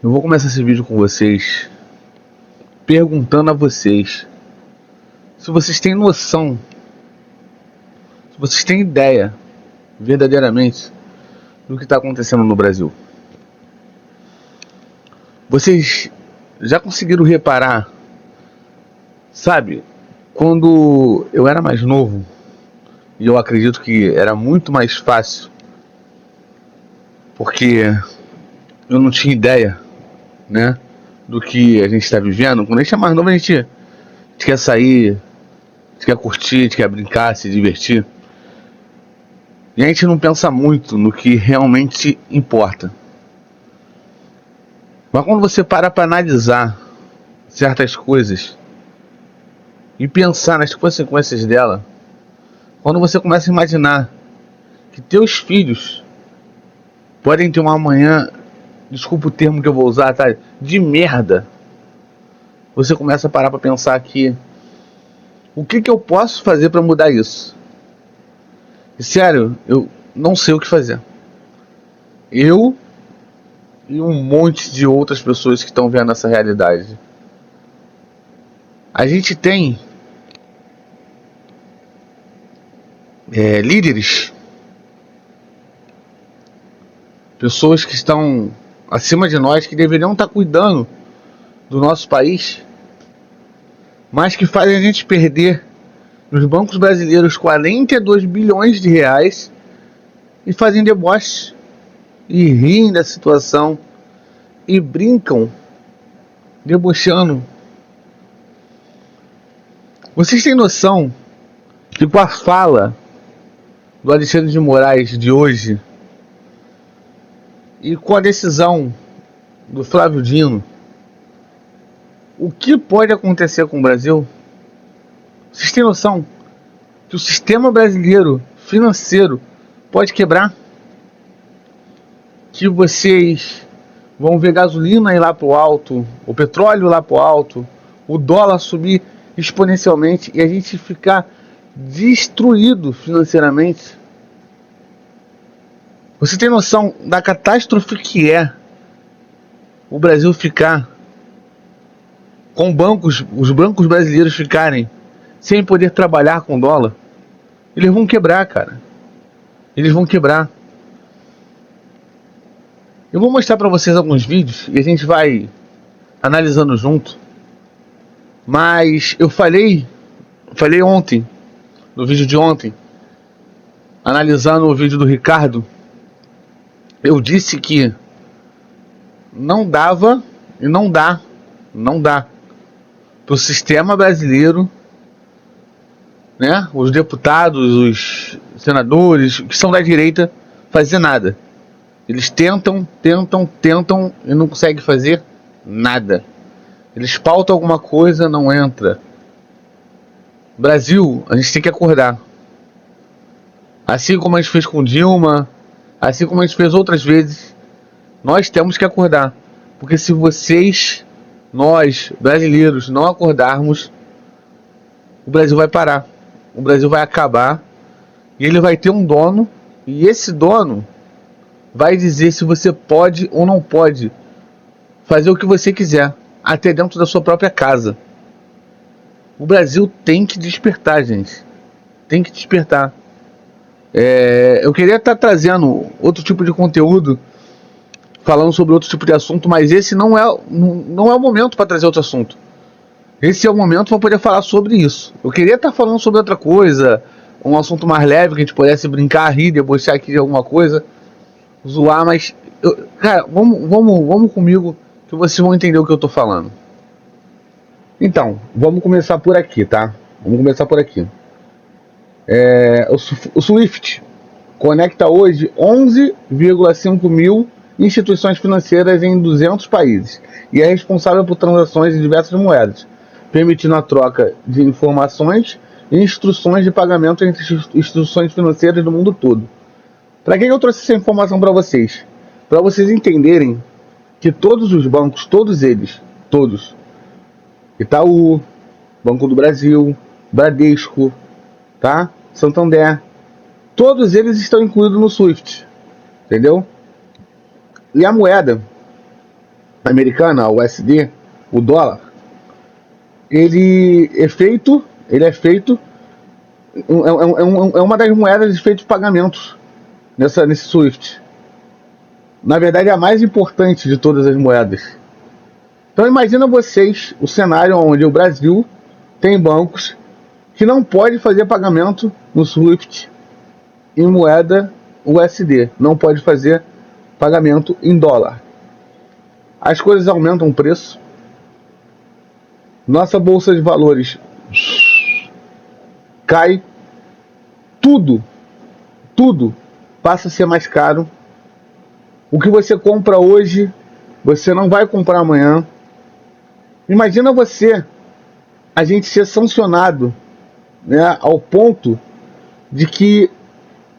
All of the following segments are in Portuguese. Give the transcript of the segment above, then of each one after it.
Eu vou começar esse vídeo com vocês perguntando a vocês se vocês têm noção, se vocês têm ideia verdadeiramente do que está acontecendo no Brasil. Vocês já conseguiram reparar, sabe, quando eu era mais novo, e eu acredito que era muito mais fácil, porque eu não tinha ideia, né, do que a gente está vivendo. Quando a gente é mais novo, a gente quer sair, a gente quer curtir, a gente quer brincar, se divertir. E a gente não pensa muito no que realmente importa. Mas quando você para analisar certas coisas e pensar nas consequências dela, quando você começa a imaginar que teus filhos podem ter uma amanhã, desculpa o termo que eu vou usar, tá, de merda, você começa a parar para pensar que o que eu posso fazer para mudar isso? E sério, eu não sei o que fazer. Eu e um monte de outras pessoas que estão vendo essa realidade. A gente tem líderes, pessoas que estão acima de nós, que deveriam estar cuidando do nosso país, mas que fazem a gente perder nos bancos brasileiros 42 bilhões de reais e fazem deboche e riem da situação e brincam debochando. Vocês têm noção que com a fala do Alexandre de Moraes de hoje e com a decisão do Flávio Dino, o que pode acontecer com o Brasil? Vocês têm noção que o sistema brasileiro financeiro pode quebrar? Que vocês vão ver gasolina ir lá pro alto, o petróleo lá pro alto, o dólar subir exponencialmente e a gente ficar destruído financeiramente? Você tem noção da catástrofe que é o Brasil ficar com os bancos brasileiros ficarem sem poder trabalhar com dólar? Eles vão quebrar, cara. Eles vão quebrar. Eu vou mostrar para vocês alguns vídeos e a gente vai analisando junto. Mas eu falei ontem, no vídeo de ontem, analisando o vídeo do Ricardo, eu disse que não dava e não dá para o sistema brasileiro, né, os deputados, os senadores que são da direita, fazer nada. Eles tentam e não conseguem fazer nada. Eles pautam alguma coisa, não entra. Brasil, a gente tem que acordar. Assim como a gente fez com Dilma, assim como a gente fez outras vezes, nós temos que acordar. Porque se nós, brasileiros, não acordarmos, o Brasil vai parar. O Brasil vai acabar. E ele vai ter um dono. E esse dono vai dizer se você pode ou não pode fazer o que você quiser, até dentro da sua própria casa. O Brasil tem que despertar, gente. Tem que despertar. Eu queria estar trazendo outro tipo de conteúdo, falando sobre outro tipo de assunto, mas esse não é o momento para trazer outro assunto. Esse é o momento para poder falar sobre isso. Eu queria estar falando sobre outra coisa, um assunto mais leve, que a gente pudesse brincar, rir, debochar aqui de alguma coisa, zoar, mas cara, vamos comigo que vocês vão entender o que eu tô falando. Então, vamos começar por aqui, tá? Vamos começar por aqui. O SWIFT conecta hoje 11,5 mil instituições financeiras em 200 países e é responsável por transações em diversas moedas, permitindo a troca de informações e instruções de pagamento entre instituições financeiras do mundo todo. Para que eu trouxe essa informação para vocês? Para vocês entenderem que todos os bancos, todos eles, Itaú, Banco do Brasil, Bradesco, tá? Santander, todos eles estão incluídos no SWIFT, entendeu? E a moeda americana, a USD, o dólar, ele é feito, é uma das moedas de feito de pagamentos nesse SWIFT. Na verdade, é a mais importante de todas as moedas. Então imagina vocês o cenário onde o Brasil tem bancos que não pode fazer pagamento no SWIFT em moeda USD, não pode fazer pagamento em dólar. As coisas aumentam o preço, nossa bolsa de valores cai, tudo passa a ser mais caro. O que você compra hoje, você não vai comprar amanhã. Imagina a gente ser sancionado, né, ao ponto de que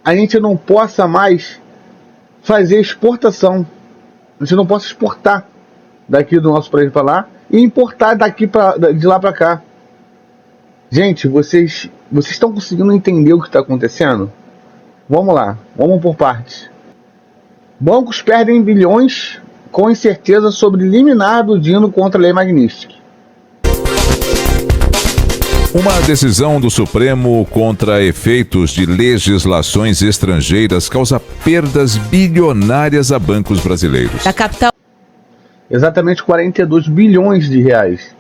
a gente não possa mais fazer exportação. A gente não possa exportar daqui do nosso país para lá e importar de lá para cá. Gente, vocês estão conseguindo entender o que está acontecendo? Vamos lá, vamos por partes. Bancos perdem bilhões com incerteza sobre liminar do Dino contra a Lei Magnitsky. Uma decisão do Supremo contra efeitos de legislações estrangeiras causa perdas bilionárias a bancos brasileiros. Da capital. Exatamente 42 bilhões de reais.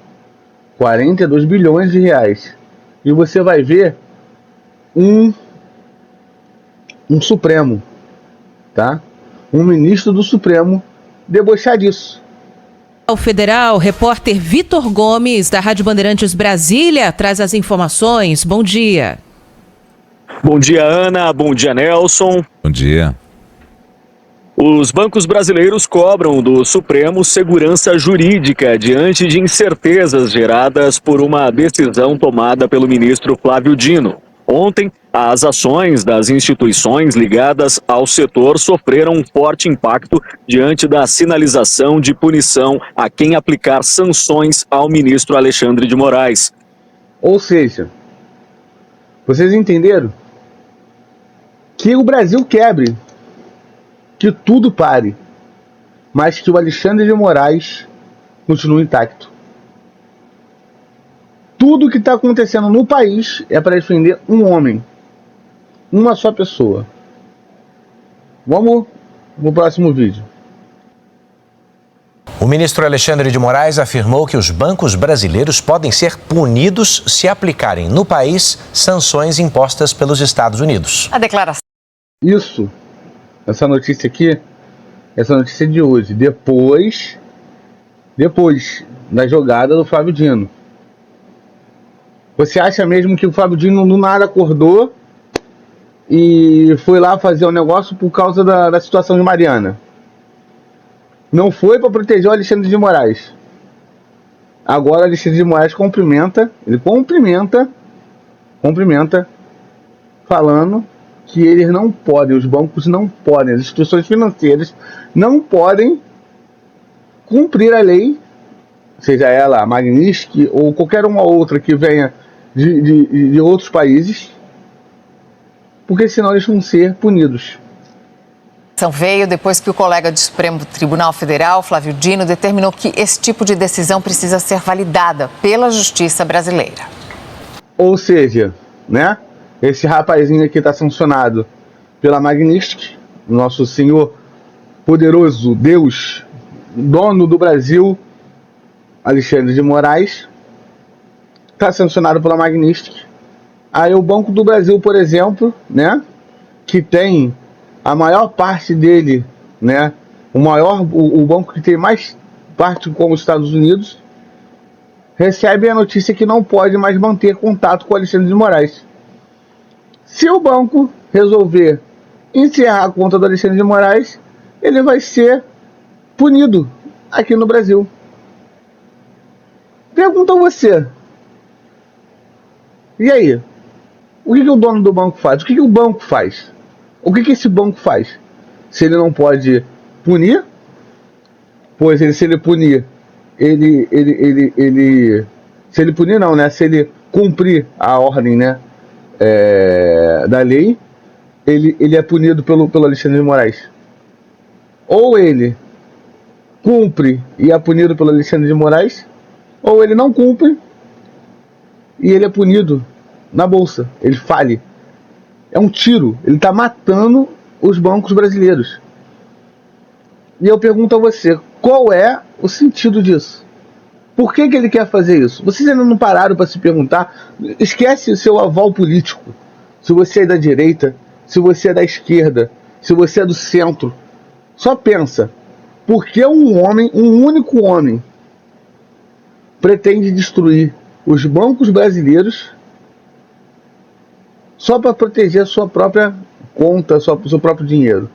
42 bilhões de reais. E você vai ver um Supremo, tá? Um ministro do Supremo debochar disso. O federal, repórter Vitor Gomes, da Rádio Bandeirantes Brasília, traz as informações. Bom dia. Bom dia, Ana. Bom dia, Nelson. Bom dia. Os bancos brasileiros cobram do Supremo segurança jurídica diante de incertezas geradas por uma decisão tomada pelo ministro Flávio Dino. Ontem, as ações das instituições ligadas ao setor sofreram um forte impacto diante da sinalização de punição a quem aplicar sanções ao ministro Alexandre de Moraes. Ou seja, vocês entenderam? Que o Brasil quebre, que tudo pare, mas que o Alexandre de Moraes continue intacto. Tudo que está acontecendo no país é para defender um homem, uma só pessoa. Vamos no próximo vídeo. O ministro Alexandre de Moraes afirmou que os bancos brasileiros podem ser punidos se aplicarem no país sanções impostas pelos Estados Unidos. A declaração. Isso, essa notícia aqui, essa notícia de hoje, depois da jogada do Flávio Dino. Você acha mesmo que o Flávio Dino do nada acordou e foi lá fazer o negócio por causa da situação de Mariana? Não foi para proteger o Alexandre de Moraes. Agora o Alexandre de Moraes cumprimenta, falando que eles não podem, os bancos não podem, as instituições financeiras não podem cumprir a lei, seja ela a Magnitsky ou qualquer uma outra que venha de outros países, porque senão eles vão ser punidos. Veio depois que o colega do Supremo Tribunal Federal, Flávio Dino, determinou que esse tipo de decisão precisa ser validada pela Justiça brasileira. Ou seja, né, esse rapazinho aqui está sancionado pela Magnitsky, nosso senhor poderoso Deus, dono do Brasil, Alexandre de Moraes, está sancionado pela Magnitsky. Aí o Banco do Brasil, por exemplo, né, que tem a maior parte dele, né, o banco que tem mais parte como os Estados Unidos, recebe a notícia que não pode mais manter contato com o Alexandre de Moraes. Se o banco resolver encerrar a conta do Alexandre de Moraes, ele vai ser punido aqui no Brasil. Pergunta a você. E aí? O que o dono do banco faz? O que o banco faz? O que esse banco faz? Se ele não pode punir, pois se ele punir, se ele punir não, né? Se ele cumprir a ordem, né, da lei, ele é punido pelo Alexandre de Moraes. Ou ele cumpre e é punido pelo Alexandre de Moraes, ou ele não cumpre e ele é punido na bolsa, ele fale. É um tiro, ele está matando os bancos brasileiros. E eu pergunto a você, qual é o sentido disso? Por que ele quer fazer isso? Vocês ainda não pararam para se perguntar? Esquece o seu aval político. Se você é da direita, se você é da esquerda, se você é do centro. Só pensa, por que um único homem, pretende destruir os bancos brasileiros só para proteger a sua própria conta, o seu próprio dinheiro?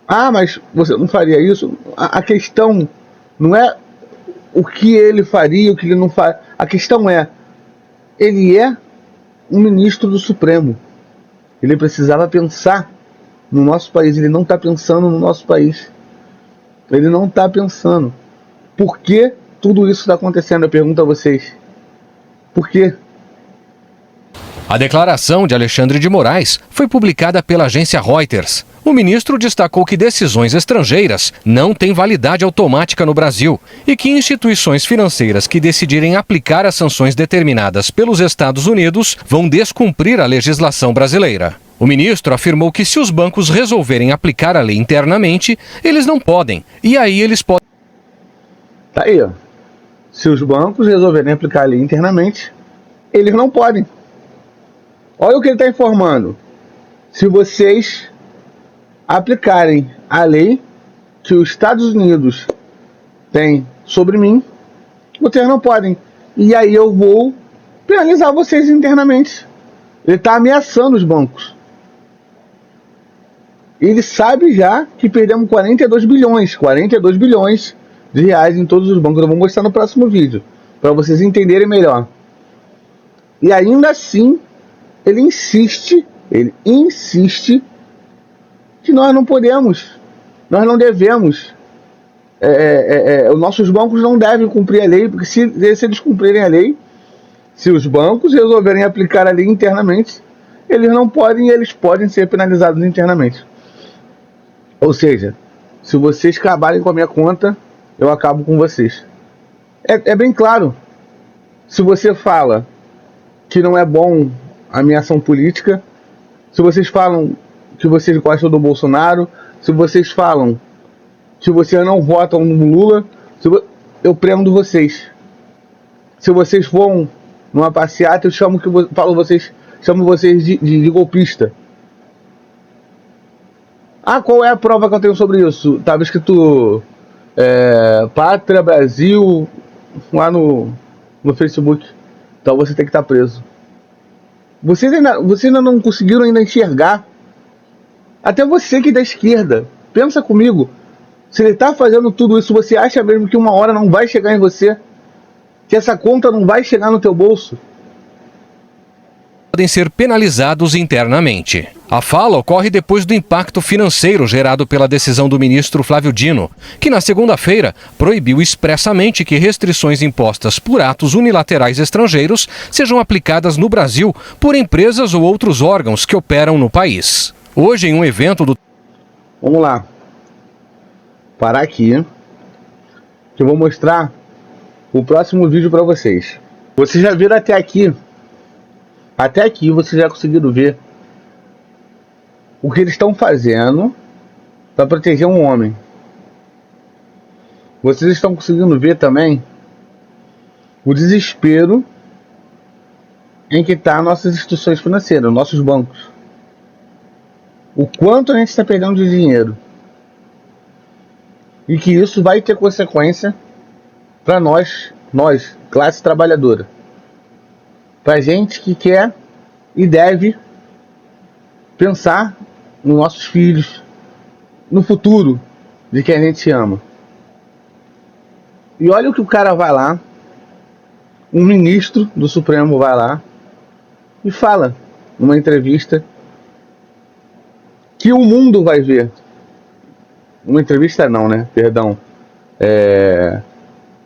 Ah, mas você não faria isso? A questão não é o que ele faria, o que ele não faria. A questão é, ele é um ministro do Supremo. Ele precisava pensar no nosso país. Ele não está pensando no nosso país. Ele não está pensando. Por que tudo isso está acontecendo? Eu pergunto a vocês. Por quê? A declaração de Alexandre de Moraes foi publicada pela agência Reuters. O ministro destacou que decisões estrangeiras não têm validade automática no Brasil e que instituições financeiras que decidirem aplicar as sanções determinadas pelos Estados Unidos vão descumprir a legislação brasileira. O ministro afirmou que se os bancos resolverem aplicar a lei internamente, eles não podem. E aí eles podem... Tá aí, ó. Se os bancos resolverem aplicar a lei internamente, eles não podem. Olha o que ele está informando. Se vocês aplicarem a lei que os Estados Unidos têm sobre mim, vocês não podem. E aí eu vou penalizar vocês internamente. Ele está ameaçando os bancos. Ele sabe já que perdemos 42 bilhões de reais em todos os bancos. Eu vou mostrar no próximo vídeo, para vocês entenderem melhor. E ainda assim, ele insiste que nós não podemos, nós não devemos, os nossos bancos não devem cumprir a lei, porque se eles cumprirem a lei, se os bancos resolverem aplicar a lei internamente, eles não podem e eles podem ser penalizados internamente. Ou seja, se vocês acabarem com a minha conta, eu acabo com vocês. É bem claro. Se você fala que não é bom a minha ação política, se vocês falam que vocês gostam do Bolsonaro, se vocês falam que vocês não votam no Lula, eu prendo vocês. Se vocês vão numa passeata, eu chamo vocês de golpista. Ah, qual é a prova que eu tenho sobre isso? Estava escrito Pátria Brasil lá no Facebook. Então você tem que estar preso. Vocês ainda não conseguiram enxergar. Até você que é da esquerda, pensa comigo. Se ele está fazendo tudo isso, você acha mesmo que uma hora não vai chegar em você? Que essa conta não vai chegar no teu bolso? Podem ser penalizados internamente. A fala ocorre depois do impacto financeiro gerado pela decisão do ministro Flávio Dino, que na segunda-feira proibiu expressamente que restrições impostas por atos unilaterais estrangeiros sejam aplicadas no Brasil por empresas ou outros órgãos que operam no país. Hoje, em um evento do... Vamos lá. Parar aqui, que eu vou mostrar o próximo vídeo para vocês. Vocês já viram até aqui. Até aqui vocês já conseguiram ver o que eles estão fazendo para proteger um homem. Vocês estão conseguindo ver também o desespero em que estão nossas instituições financeiras, nossos bancos. O quanto a gente está perdendo de dinheiro. E que isso vai ter consequência para nós, classe trabalhadora. Para gente que quer e deve pensar nos nossos filhos, no futuro de quem a gente ama. E olha o que o cara vai lá, um ministro do Supremo vai lá e fala numa entrevista que o mundo vai ver. Uma entrevista não, né? Perdão.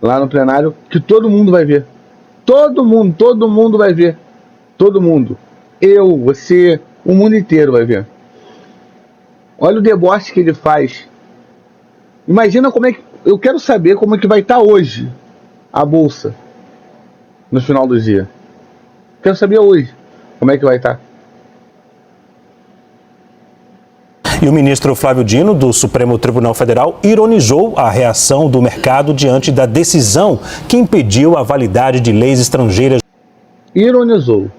Lá no plenário, que todo mundo vai ver. Todo mundo vai ver. Todo mundo. Eu, você, o mundo inteiro vai ver. Olha o deboche que ele faz Imagina como é que... Eu quero saber como é que vai estar hoje a Bolsa no final do dia. Quero saber hoje como é que vai estar. E o ministro Flávio Dino, do Supremo Tribunal Federal, ironizou a reação do mercado diante da decisão que impediu a validade de leis estrangeiras. Ironizou.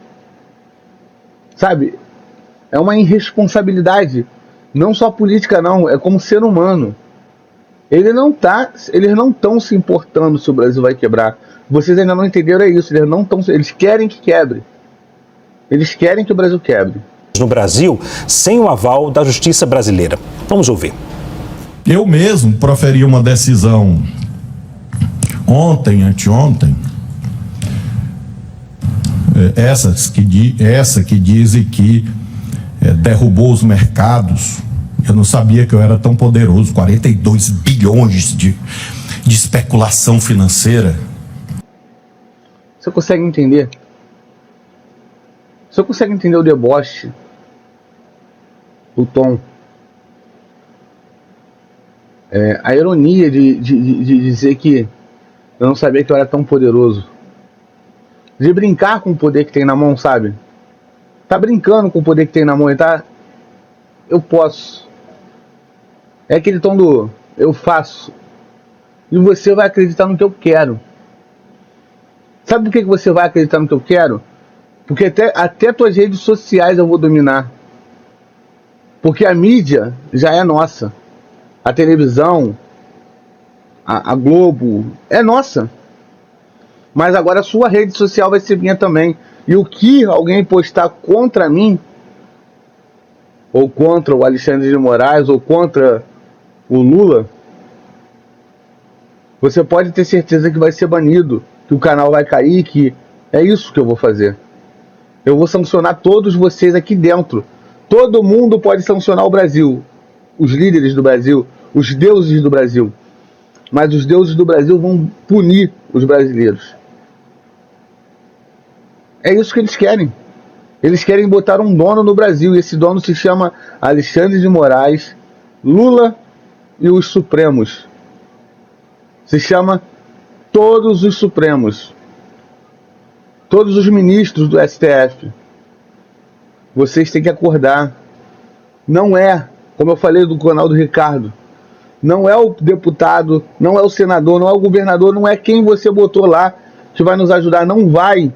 Sabe, é uma irresponsabilidade, não só política não, é como ser humano. Eles não estão se importando se o Brasil vai quebrar. Vocês ainda não entenderam isso, eles querem que quebre. Eles querem que o Brasil quebre. No Brasil, sem o aval da justiça brasileira. Vamos ouvir. Eu mesmo proferi uma decisão ontem, anteontem, essa que dizem que derrubou os mercados. Eu não sabia que eu era tão poderoso, 42 bilhões de especulação financeira. Você consegue entender? Você consegue entender o deboche? O tom? A ironia de dizer que eu não sabia que eu era tão poderoso. De brincar com o poder que tem na mão, sabe? Tá brincando com o poder que tem na mão e tá... Eu posso. É aquele tom do eu faço. E você vai acreditar no que eu quero. Sabe por que você vai acreditar no que eu quero? Porque até tuas redes sociais eu vou dominar. Porque a mídia já é nossa. A televisão, a Globo, é nossa. Mas agora a sua rede social vai ser minha também. E o que alguém postar contra mim, ou contra o Alexandre de Moraes, ou contra o Lula, você pode ter certeza que vai ser banido, que o canal vai cair, que é isso que eu vou fazer. Eu vou sancionar todos vocês aqui dentro. Todo mundo pode sancionar o Brasil. Os líderes do Brasil, os deuses do Brasil. Mas os deuses do Brasil vão punir os brasileiros. É isso que eles querem. Eles querem botar um dono no Brasil. E esse dono se chama Alexandre de Moraes, Lula e os Supremos. Se chama todos os Supremos. Todos os ministros do STF. Vocês têm que acordar. Não é, como eu falei do canal do Ricardo, não é o deputado, não é o senador, não é o governador, não é quem você botou lá que vai nos ajudar. Não vai.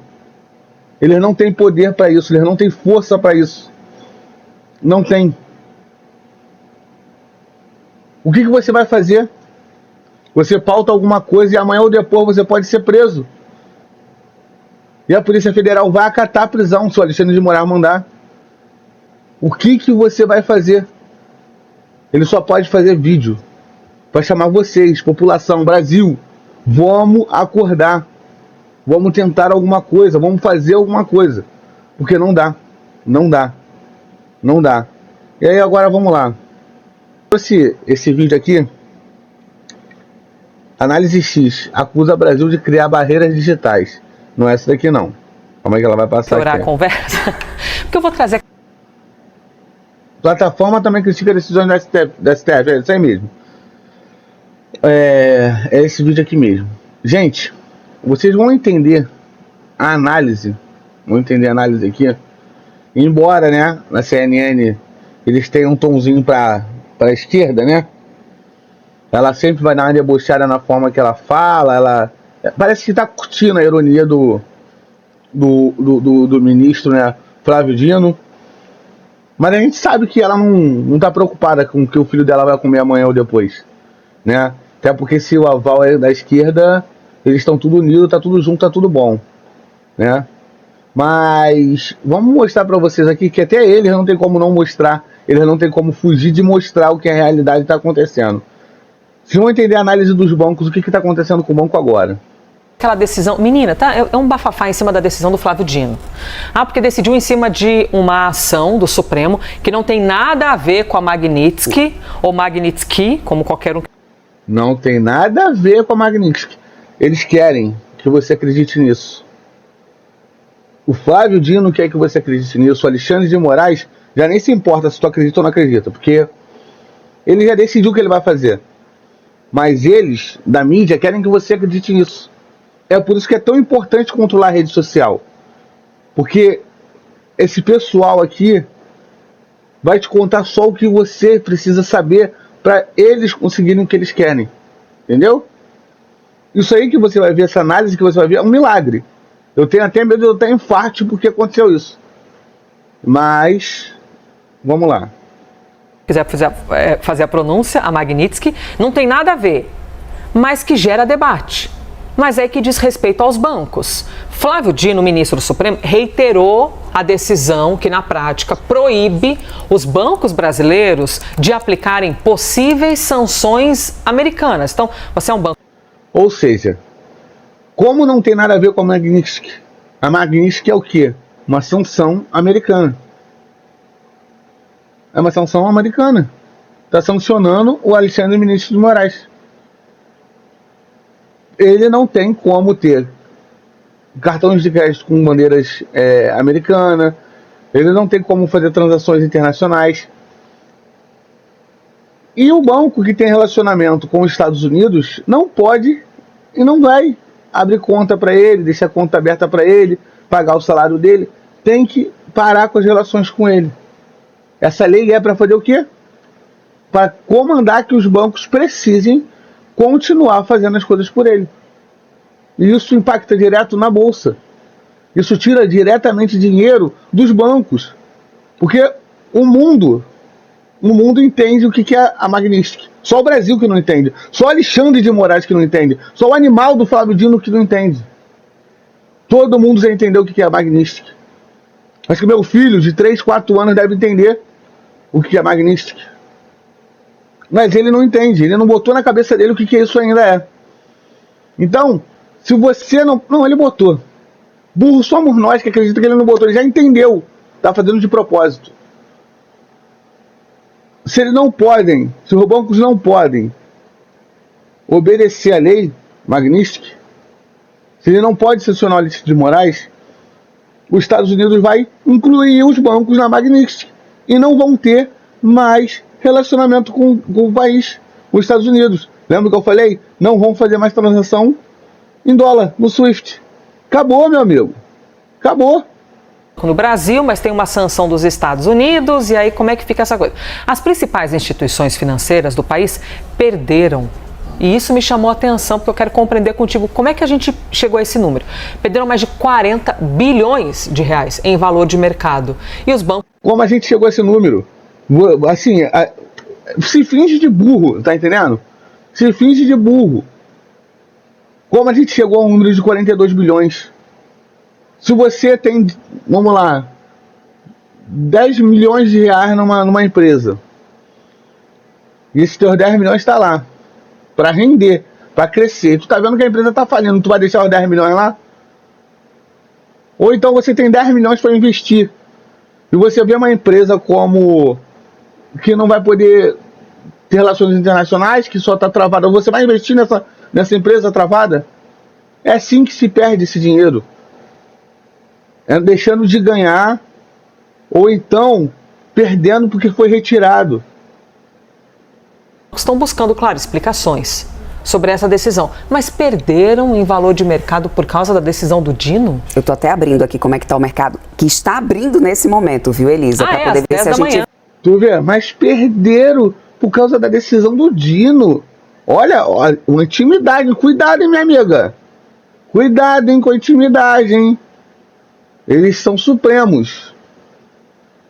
Eles não têm poder para isso, eles não têm força para isso. Não tem. O que você vai fazer? Você pauta alguma coisa e amanhã ou depois você pode ser preso. E a Polícia Federal vai acatar a prisão se o Alexandre de Moraes mandar. O que você vai fazer? Ele só pode fazer vídeo. Vai chamar vocês, população, Brasil. Vamos acordar. Vamos tentar alguma coisa. Vamos fazer alguma coisa. Porque não dá. Não dá. Não dá. E aí agora vamos lá. Esse vídeo aqui. Análise X acusa Brasil de criar barreiras digitais. Não é essa daqui não. Como é que ela vai passar aqui? A conversa. Porque eu vou trazer... Plataforma também critica decisões do STF. É isso aí mesmo. É esse vídeo aqui mesmo. Gente, vocês vão entender a análise. Vão entender a análise aqui. Embora, né, na CNN eles tenham um tomzinho para a esquerda, né? Ela sempre vai dar uma debochada na forma que ela fala. Ela parece que tá curtindo a ironia do ministro, né, Flávio Dino. Mas a gente sabe que ela não tá preocupada com o que o filho dela vai comer amanhã ou depois, né? Até porque se o aval é da esquerda, eles estão tudo unidos, tá tudo junto, tá tudo bom, né? Mas vamos mostrar para vocês aqui que até eles não tem como não mostrar, eles não tem como fugir de mostrar o que a realidade está acontecendo. Vocês vão entender a análise dos bancos, o que está acontecendo com o banco agora. Aquela decisão, menina, tá? É um bafafá em cima da decisão do Flávio Dino. Porque decidiu em cima de uma ação do Supremo que não tem nada a ver com a Magnitsky, ou Magnitsky, como qualquer um. Não tem nada a ver com a Magnitsky. Eles querem que você acredite nisso. O Flávio Dino quer que você acredite nisso. O Alexandre de Moraes já nem se importa se tu acredita ou não acredita, porque ele já decidiu o que ele vai fazer. Mas eles, da mídia, querem que você acredite nisso. É por isso que é tão importante controlar a rede social. Porque esse pessoal aqui vai te contar só o que você precisa saber para eles conseguirem o que eles querem. Entendeu? Isso aí que você vai ver, essa análise que você vai ver, é um milagre. Eu tenho até medo de eu ter infarto porque aconteceu isso. Mas, vamos lá. Se quiser fazer a pronúncia, a Magnitsky, não tem nada a ver, mas que gera debate. Mas é que diz respeito aos bancos. Flávio Dino, ministro do Supremo, reiterou a decisão que, na prática, proíbe os bancos brasileiros de aplicarem possíveis sanções americanas. Então, você é um banco... Ou seja, como não tem nada a ver com a Magnitsky é o quê? Uma sanção americana. É uma sanção americana. Está sancionando o Alexandre de Moraes. Ele não tem como ter cartões de crédito com bandeiras americanas. Ele não tem como fazer transações internacionais. E o banco que tem relacionamento com os Estados Unidos não pode e não vai abrir conta para ele, deixar a conta aberta para ele, pagar o salário dele. Tem que parar com as relações com ele. Essa lei é para fazer o quê? Para comandar que os bancos precisem continuar fazendo as coisas por ele. E isso impacta direto na bolsa. Isso tira diretamente dinheiro dos bancos. Porque o mundo entende o que é a Magnitsky. Só o Brasil que não entende. Só Alexandre de Moraes que não entende. Só o animal do Flávio Dino que não entende. Todo mundo já entendeu o que é a Magnitsky. Acho que meu filho de 3, 4 anos deve entender o que é Magnitsky. Mas ele não entende. Ele não botou na cabeça dele o que isso ainda é. Então, se você não... Não, ele botou. Burro somos nós que acredita que ele não botou. Ele já entendeu. Está fazendo de propósito. Se eles não podem, se os bancos não podem obedecer a lei Magnitsky, se ele não pode sancionar o Alexandre de Moraes, os Estados Unidos vai incluir os bancos na Magnitsky e não vão ter mais relacionamento com o país, os Estados Unidos. Lembra que eu falei? Não vão fazer mais transação em dólar no SWIFT. Acabou, meu amigo. Acabou. No Brasil, mas tem uma sanção dos Estados Unidos, e aí como é que fica essa coisa? As principais instituições financeiras do país perderam, e isso me chamou a atenção, porque eu quero compreender contigo como é que a gente chegou a esse número. Perderam mais de 40 bilhões de reais em valor de mercado. E os bancos... Como a gente chegou a esse número? Assim, se finge de burro, tá entendendo? Se finge de burro. Como a gente chegou a um número de 42 bilhões? Se você tem, vamos lá, 10 milhões de reais numa empresa, e esses teus 10 milhões está lá, para render, para crescer, tu tá vendo que a empresa tá falindo, tu vai deixar os 10 milhões lá? Ou então você tem 10 milhões para investir, e você vê uma empresa como que não vai poder ter relações internacionais, que só está travada, você vai investir nessa empresa travada? É assim que se perde esse dinheiro. É deixando de ganhar, ou então perdendo porque foi retirado. Estão buscando, claro, explicações sobre essa decisão, mas perderam em valor de mercado por causa da decisão do Dino? Eu estou até abrindo aqui como é que está o mercado, que está abrindo nesse momento, viu, Elisa? Para poder ver se a gente... Tu vê, mas perderam por causa da decisão do Dino. Olha, uma intimidade, cuidado, hein, minha amiga. Cuidado, hein, com a intimidade, hein. Eles são supremos.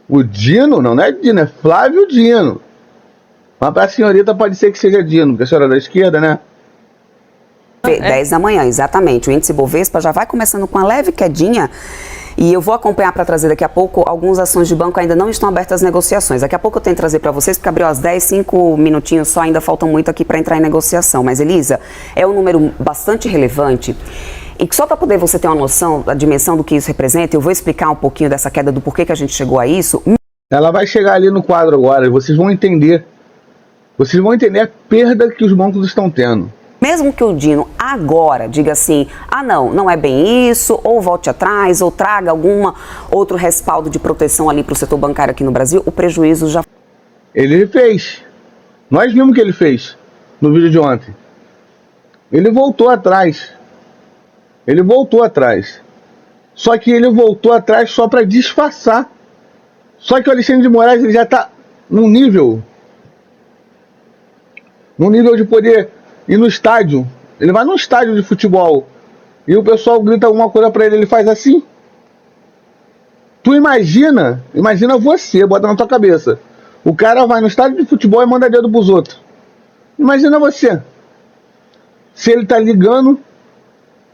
O Dino, não é Dino, é Flávio Dino. Mas para a senhorita pode ser que seja Dino, porque a senhora é da esquerda, né? 10 da manhã, exatamente. O índice Bovespa já vai começando com uma leve quedinha. E eu vou acompanhar para trazer daqui a pouco. Algumas ações de banco ainda não estão abertas às negociações. Daqui a pouco eu tenho que trazer para vocês, porque abriu às 10, 5 minutinhos só, ainda faltam muito aqui para entrar em negociação. Mas, Elisa, é um número bastante relevante. E só para poder você ter uma noção da dimensão do que isso representa, eu vou explicar um pouquinho dessa queda, do porquê que a gente chegou a isso. Ela vai chegar ali no quadro agora, e vocês vão entender. Vocês vão entender a perda que os bancos estão tendo. Mesmo que o Dino agora diga assim, não é bem isso, ou volte atrás, ou traga algum outro respaldo de proteção ali para o setor bancário aqui no Brasil, o prejuízo já... Ele fez. Nós vimos o que ele fez. no vídeo de ontem. Ele voltou atrás. Só que ele voltou atrás só para disfarçar. Só que o Alexandre de Moraes ele já está num nível de poder ir no estádio. Ele vai num estádio de futebol e o pessoal grita alguma coisa para ele, ele faz assim. Tu imagina você, bota na tua cabeça. O cara vai no estádio de futebol e manda dedo pros outros. Imagina você. Se ele tá ligando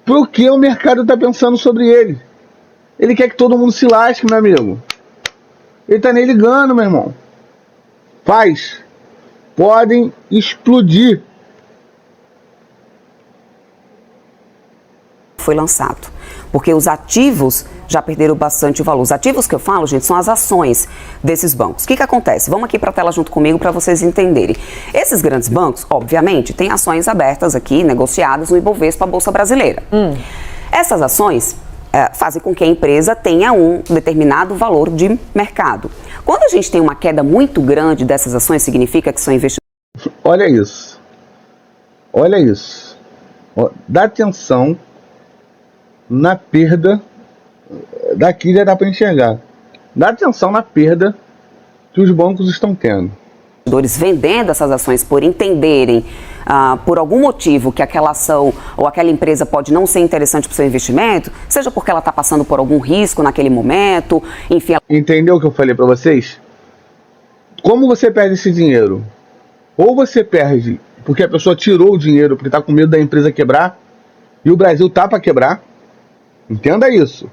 pro que o mercado tá pensando sobre ele. Ele quer que todo mundo se lasque, meu amigo. Ele tá nem ligando, meu irmão. Podem explodir. Foi lançado, porque os ativos já perderam bastante valor. Os ativos que eu falo, gente, são as ações desses bancos. O que acontece? Vamos aqui para a tela junto comigo para vocês entenderem. Esses grandes bancos, obviamente, têm ações abertas aqui, negociadas no Ibovespa, a Bolsa Brasileira. Essas ações fazem com que a empresa tenha um determinado valor de mercado. Quando a gente tem uma queda muito grande dessas ações, significa que são investimentos... Olha isso. Dá atenção na perda, daqui já dá para enxergar. Dá atenção na perda que os bancos estão tendo. Vendendo essas ações por entenderem, por algum motivo, que aquela ação ou aquela empresa pode não ser interessante para o seu investimento, seja porque ela está passando por algum risco naquele momento, enfim... Entendeu o que eu falei para vocês? Como você perde esse dinheiro? Ou você perde porque a pessoa tirou o dinheiro porque está com medo da empresa quebrar, e o Brasil tá para quebrar. Entenda isso.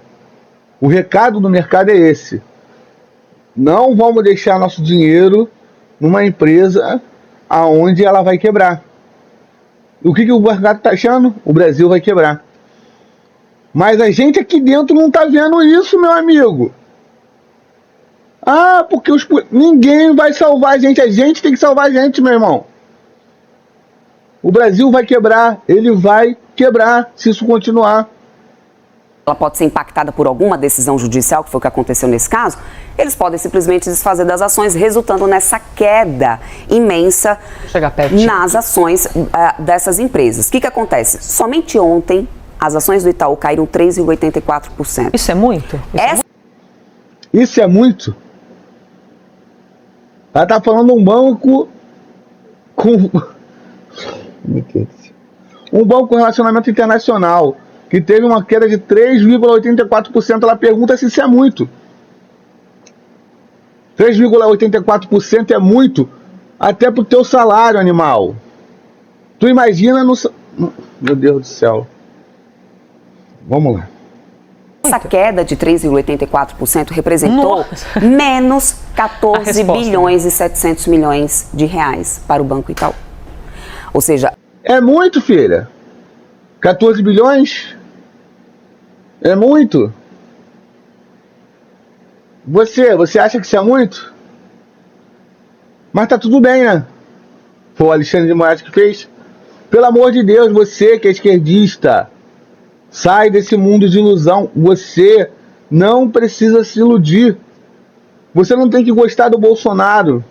O recado do mercado é esse. Não vamos deixar nosso dinheiro numa empresa aonde ela vai quebrar. O que o mercado está achando? O Brasil vai quebrar. Mas a gente aqui dentro não está vendo isso, meu amigo. Porque ninguém vai salvar a gente tem que salvar a gente, meu irmão. O Brasil vai quebrar, ele vai quebrar se isso continuar. Ela pode ser impactada por alguma decisão judicial, que foi o que aconteceu nesse caso, eles podem simplesmente desfazer das ações, resultando nessa queda imensa nas ações dessas empresas. O que acontece? Somente ontem, as ações do Itaú caíram 3,84%. Isso é muito? Isso é muito? Ela está falando um banco com... Um banco com relacionamento internacional, que teve uma queda de 3,84%, ela pergunta se isso é muito. 3,84% é muito até pro teu salário, animal. Tu imagina no... Meu Deus do céu. Vamos lá. Essa queda de 3,84% representou menos 14 bilhões e 700 milhões de reais para o Banco Itaú. Ou seja... É muito, filha. 14 bilhões? É muito? Você acha que isso é muito? Mas tá tudo bem, né? Foi o Alexandre de Moraes que fez. Pelo amor de Deus, você que é esquerdista, sai desse mundo de ilusão. Você não precisa se iludir. Você não tem que gostar do Bolsonaro.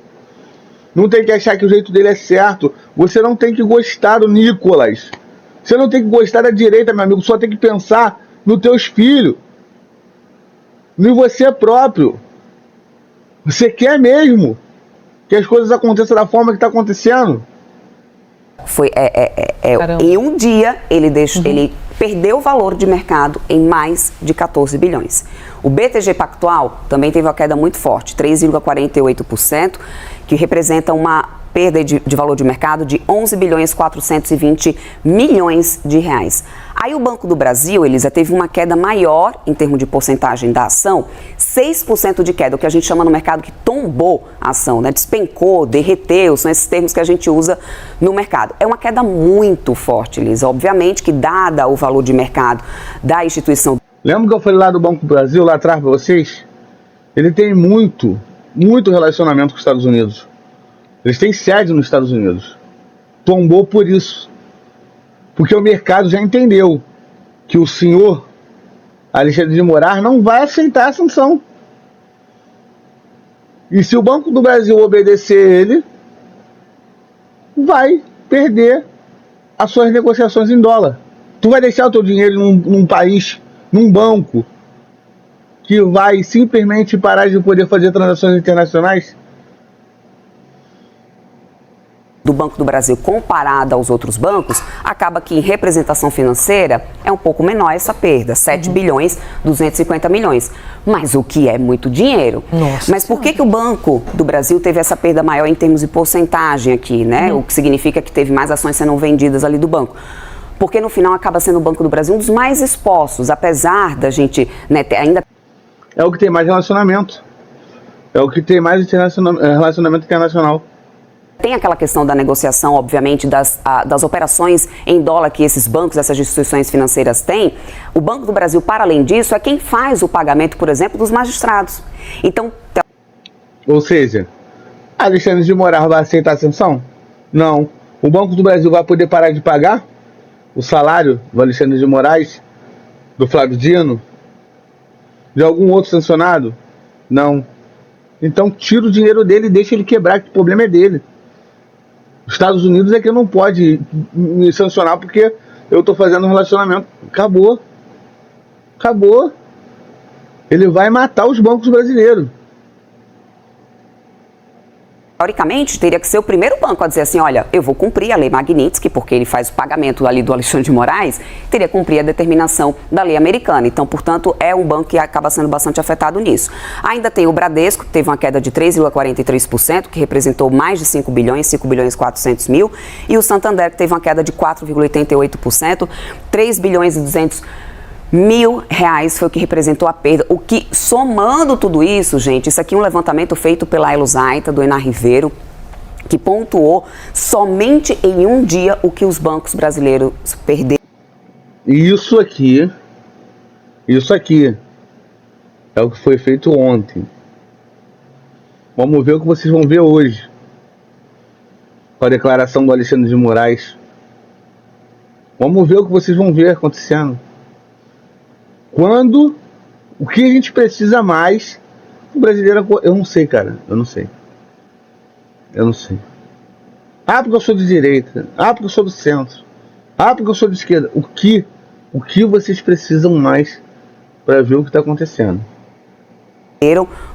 Não tem que achar que o jeito dele é certo. Você não tem que gostar do Nicolas. Você não tem que gostar da direita, meu amigo. Só tem que pensar nos teus filhos. Em você próprio. Você quer mesmo que as coisas aconteçam da forma que está acontecendo? Foi em um dia ele perdeu o valor de mercado em mais de 14 bilhões. O BTG Pactual também teve uma queda muito forte, 3,48%, que representa uma perda de valor de mercado de 11 bilhões 420 milhões de reais. Aí o Banco do Brasil, Elisa, teve uma queda maior em termos de porcentagem da ação, 6% de queda, o que a gente chama no mercado que tombou a ação, né? Despencou, derreteu, são esses termos que a gente usa no mercado. É uma queda muito forte, Elisa, obviamente que dada o valor de mercado da instituição. Lembra que eu falei lá do Banco do Brasil, lá atrás para vocês? Ele tem muito relacionamento com os Estados Unidos. Eles têm sede nos Estados Unidos. Tombou por isso. Porque o mercado já entendeu que o senhor Alexandre de Moraes não vai aceitar a sanção. E se o Banco do Brasil obedecer ele, vai perder as suas negociações em dólar. Tu vai deixar o teu dinheiro num país, num banco, que vai simplesmente parar de poder fazer transações internacionais? Do Banco do Brasil comparada aos outros bancos, acaba que em representação financeira é um pouco menor essa perda, 7 bilhões 250 milhões. Mas o que é muito dinheiro. Nossa. Mas por que o Banco do Brasil teve essa perda maior em termos de porcentagem aqui, né? O que significa que teve mais ações sendo vendidas ali do banco. Porque no final acaba sendo o Banco do Brasil um dos mais expostos, apesar da gente, né, ainda... É o que tem mais relacionamento. É o que tem mais relacionamento internacional. Tem aquela questão da negociação, obviamente, das operações em dólar que esses bancos, essas instituições financeiras têm. O Banco do Brasil, para além disso, é quem faz o pagamento, por exemplo, dos magistrados. Então... Ou seja, Alexandre de Moraes vai aceitar a sanção? Não. O Banco do Brasil vai poder parar de pagar o salário do Alexandre de Moraes, do Flávio Dino, de algum outro sancionado? Não. Então tira o dinheiro dele e deixa ele quebrar, que o problema é dele. Os Estados Unidos é que não pode me sancionar porque eu estou fazendo um relacionamento. Acabou. Acabou. Ele vai matar os bancos brasileiros. Teoricamente, teria que ser o primeiro banco a dizer assim, olha, eu vou cumprir a lei Magnitsky, porque ele faz o pagamento ali do Alexandre de Moraes, teria que cumprir a determinação da lei americana. Então, portanto, é um banco que acaba sendo bastante afetado nisso. Ainda tem o Bradesco, que teve uma queda de 3,43%, que representou mais de 5 bilhões 400 mil, e o Santander, que teve uma queda de 4,88%, 3 bilhões e 200 mil reais foi o que representou a perda. O que, somando tudo isso, gente, isso aqui é um levantamento feito pela Elusaita, do Enar Ribeiro, que pontuou somente em um dia o que os bancos brasileiros perderam. Isso aqui é o que foi feito ontem. Vamos ver o que vocês vão ver hoje, com a declaração do Alexandre de Moraes. Vamos ver o que vocês vão ver acontecendo. Quando, o que a gente precisa mais, o brasileiro, eu não sei, cara, eu não sei. Ah, porque eu sou de direita, ah, porque eu sou do centro, ah, porque eu sou de esquerda. O que vocês precisam mais para ver o que está acontecendo?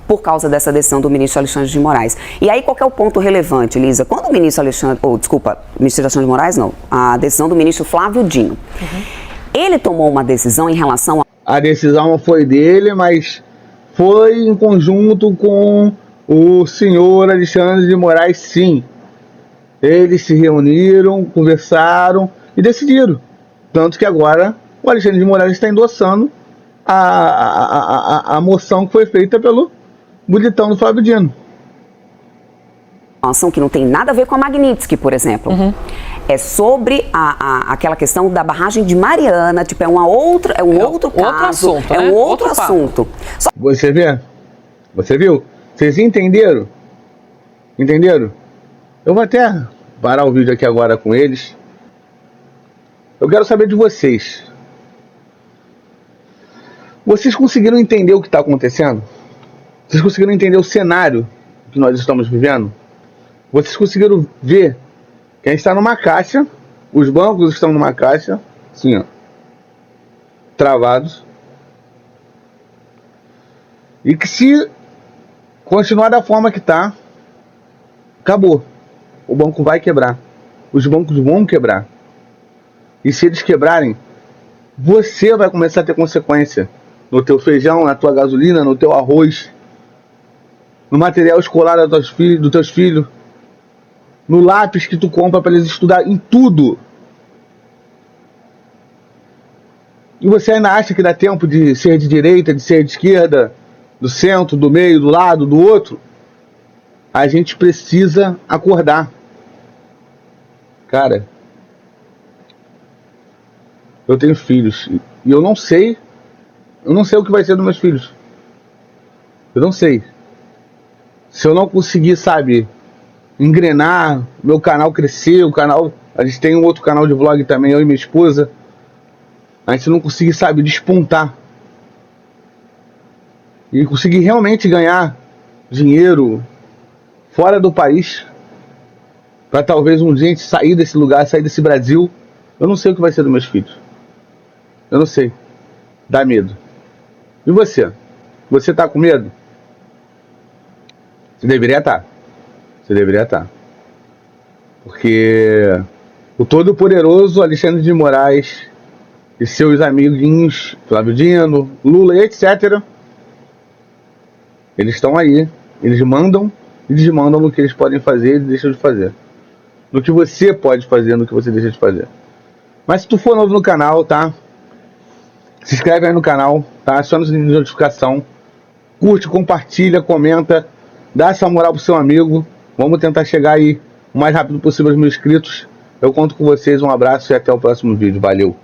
Por causa dessa decisão do ministro Alexandre de Moraes. E aí, qual que é o ponto relevante, Lisa? Quando o ministro Alexandre, ministro Alexandre de Moraes, não, a decisão do ministro Flávio Dino, ele tomou uma decisão em relação a decisão foi dele, mas foi em conjunto com o senhor Alexandre de Moraes, sim. Eles se reuniram, conversaram e decidiram. Tanto que agora o Alexandre de Moraes está endossando a moção que foi feita pelo bonitão do Flávio Dino. Uma ação que não tem nada a ver com a Magnitsky, por exemplo. É sobre aquela questão da barragem de Mariana, tipo, é um outro caso, assunto, é né? um outro Outro assunto. Você vê? Você viu? Vocês entenderam? Entenderam? Eu vou até parar o vídeo aqui agora com eles. Eu quero saber de vocês. Vocês conseguiram entender o que está acontecendo? Vocês conseguiram entender o cenário que nós estamos vivendo? Vocês conseguiram ver que a gente está numa caixa, os bancos estão numa caixa, assim, ó, travados, e que se continuar da forma que está, acabou. O banco vai quebrar. Os bancos vão quebrar. E se eles quebrarem, você vai começar a ter consequência no teu feijão, na tua gasolina, no teu arroz, no material escolar dos teus filhos, no lápis que tu compra para eles estudar, em tudo. E você ainda acha que dá tempo de ser de direita, de ser de esquerda, do centro, do meio, do lado, do outro? A gente precisa acordar. Cara, eu tenho filhos e eu não sei o que vai ser dos meus filhos. Eu não sei. Se eu não conseguir, sabe, engrenar, meu canal crescer, a gente tem um outro canal de vlog também, eu e minha esposa, a gente não conseguir, sabe, despontar e conseguir realmente ganhar dinheiro fora do país, para talvez um dia a gente sair desse lugar, sair desse Brasil. Eu não sei o que vai ser dos meus filhos. Eu não sei. Dá medo. E você? Você tá com medo? Você deveria estar. Você deveria estar. Porque o todo-poderoso Alexandre de Moraes e seus amiguinhos, Flávio Dino, Lula e etc., eles estão aí. Eles mandam e desmandam no que eles podem fazer e deixam de fazer. No que você pode fazer, no que você deixa de fazer. Mas se tu for novo no canal, tá? Se inscreve aí no canal, tá? Aciona o sininho de notificação. Curte, compartilha, comenta. Dá essa moral pro seu amigo. Vamos tentar chegar aí o mais rápido possível aos 1000 inscritos. Eu conto com vocês. Um abraço e até o próximo vídeo. Valeu!